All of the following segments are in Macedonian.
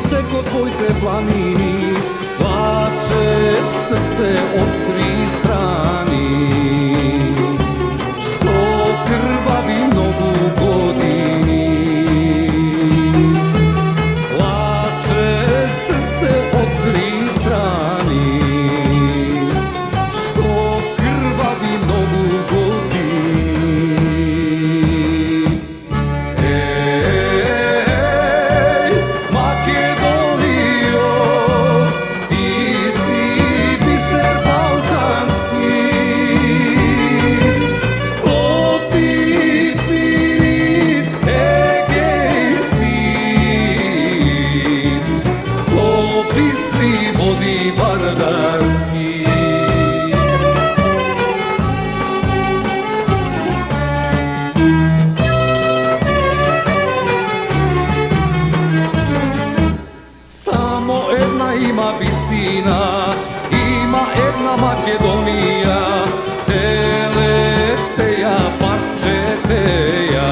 se kod tvojte planini, plače srce od tri strani, što krvavi mnogu godini. Plače srce od tri strani, što krvavi mnogu godini. Ima vistina, ima jedna Makedonija, teleteja, parčeteja,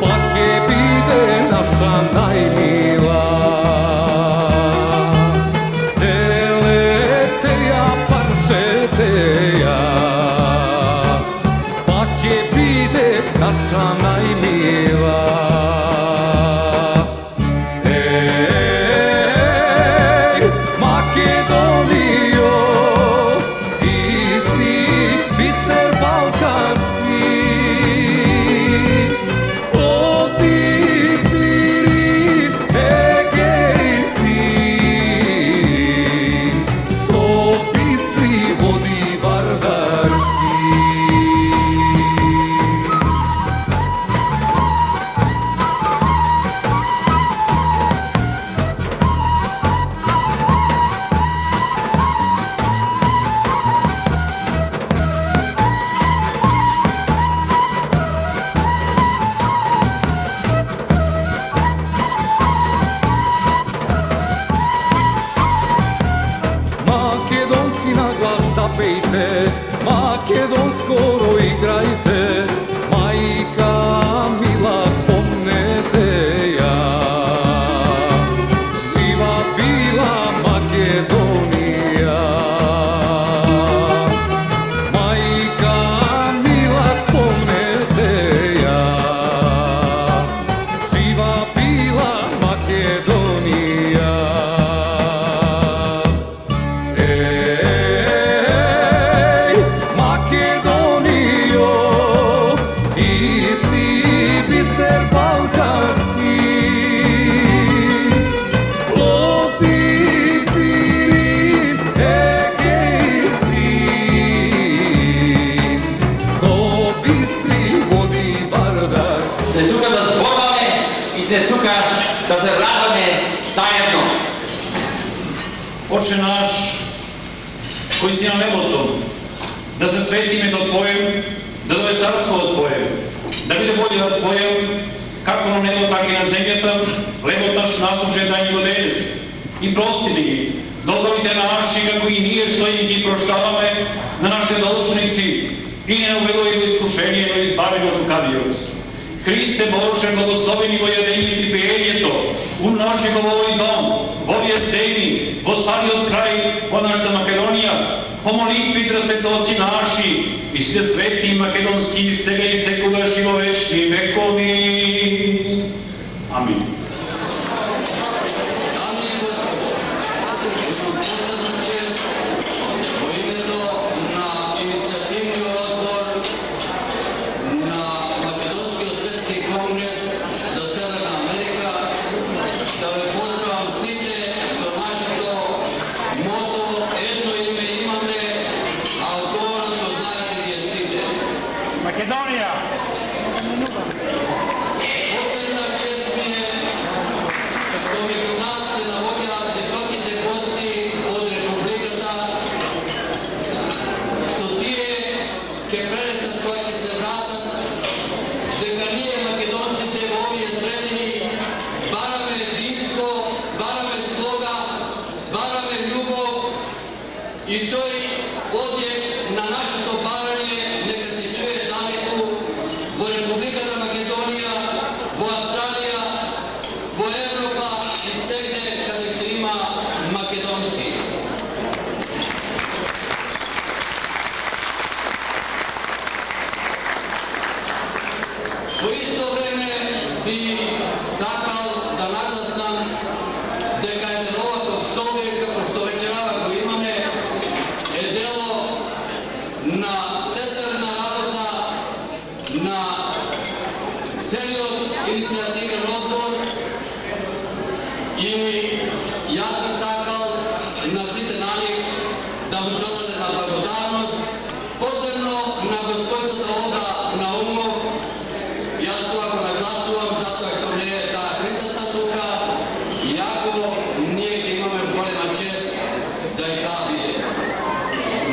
pa ke bide naša najmila. Teleteja, parčeteja, pa ke bide naša najmila. Zapejte, makedonskoro igrajte, majka mila spomnete ja. Siva bila Makedonija, majka mila spomnete ja. Siva bila Makedonija. Da se radimo zajedno. Oče naš, koji si na nebotom, da se sveti ime do Tvoje, da dođe carstvo od Tvoje, da bude volja od Tvoje, kako na nebo, tako i na zemljata, lebotaš nasluše danji godenes. I prosti mi, dolgovite naši, kako i nije što im ti proštavame, na našte dolušnici, i ne uvedovi u iskušenje, no izbavimo od lukaviost. Hriste Bože, blagosloveni vojadenje ti prijeljeto, umnoži go ovoj dom, ovje zemlji, ostali od kraj, ponašta Makedonija, po molitvi drasvetoci naši, i sve sveti makedonski iz cega i sekula živovečni vekovi. Amin. Makedonija! Posebna čest mi je što među nas se navodja visokite gosti od Republikata, što tije će prenesat koja će se vratat, deka nije Makedonci te u ovije sredini, barame jedinstvo, barame sloga, barame ljubov i to je odjek na naše to baranje, neka se čuje daleku, vo Republikata Makedonija, vo Australija, vo Evropa, Во исто време би сакал да нагласам дека еден оваков собир, како што вечерава го имаме, е дело на сесерна работа на целиот иницијативен одбор и јас би сакал на сите налик да му се одаде на благодарност, посебно на господицата Олга Наумов. Јас тоа го нагласувам затоа што не е таа присутна тука, иако ние ќе имаме голема чест да и таа биде.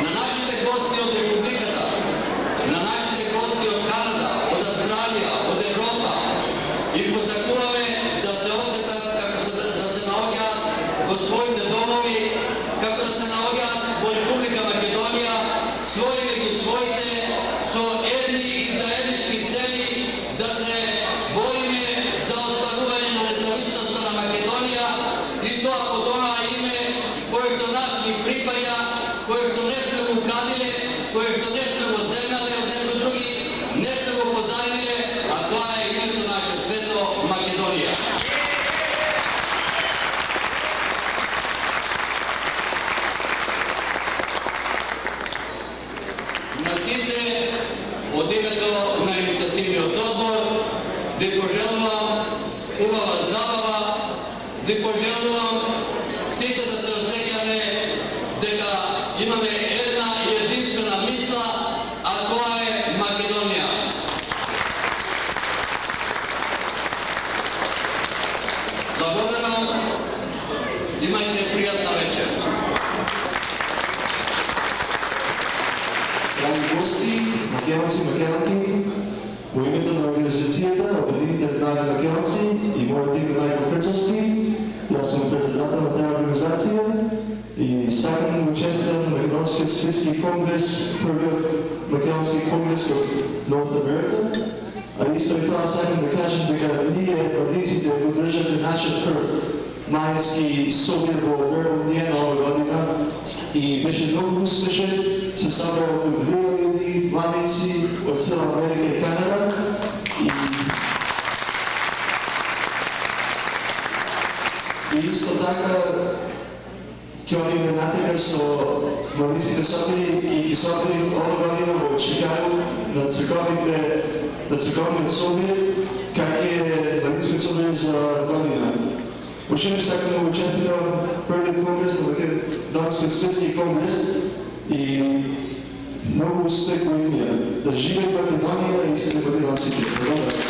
На нашите гости од Републиката, на нашите гости од Канада, од Австралија, од Европа, им посакуваме да се осетат како да се наоѓаат во своите домови, како да се наоѓаат во Република Македонија, свои меѓу своите, со едни и заеднички цели, да се бориме за остварување на независноста на Македонија и тоа под онаа име кое што нас ни припаѓа, кое што не сме го украдиле, кое што не сме го земнале од некои други, не сме го позајмиле, а тоа е името наше свето Македонија. На сите, од името на иницијативниот одбор, ви пожелувам убава забава, ви пожелувам сите да се осеќаме дека имаме една и единствена мисла, а тоа е Македонија. Благодарам, имајте пријатна вечер. Драги гости, македонци, македонки, во името на организацијата Обединените народи македонци и мојот име Најко Фрцовски, јас сум председател на таа организација и сакам да учествувам на Македонскиот светски конгрес, првиот македонски конгрес од Норт Америка, а исто и тоа сакам да кажам дека ние младинците го држаме нашиот прв мајински собир во Берлин оваа година и беше многу успешен. Се събра околу 2000 младенци от цела Америка и Канада. И исто така ќе одиме натака со младинските собери и ќе собери ова година во Чикаго на црковниот собир, как е младинскиот собир за година. Уште сакам да учествувам првиот конгрес на Македонскиот светски конгрес и много успех во Индија. Да живее Македонија и сите македонците.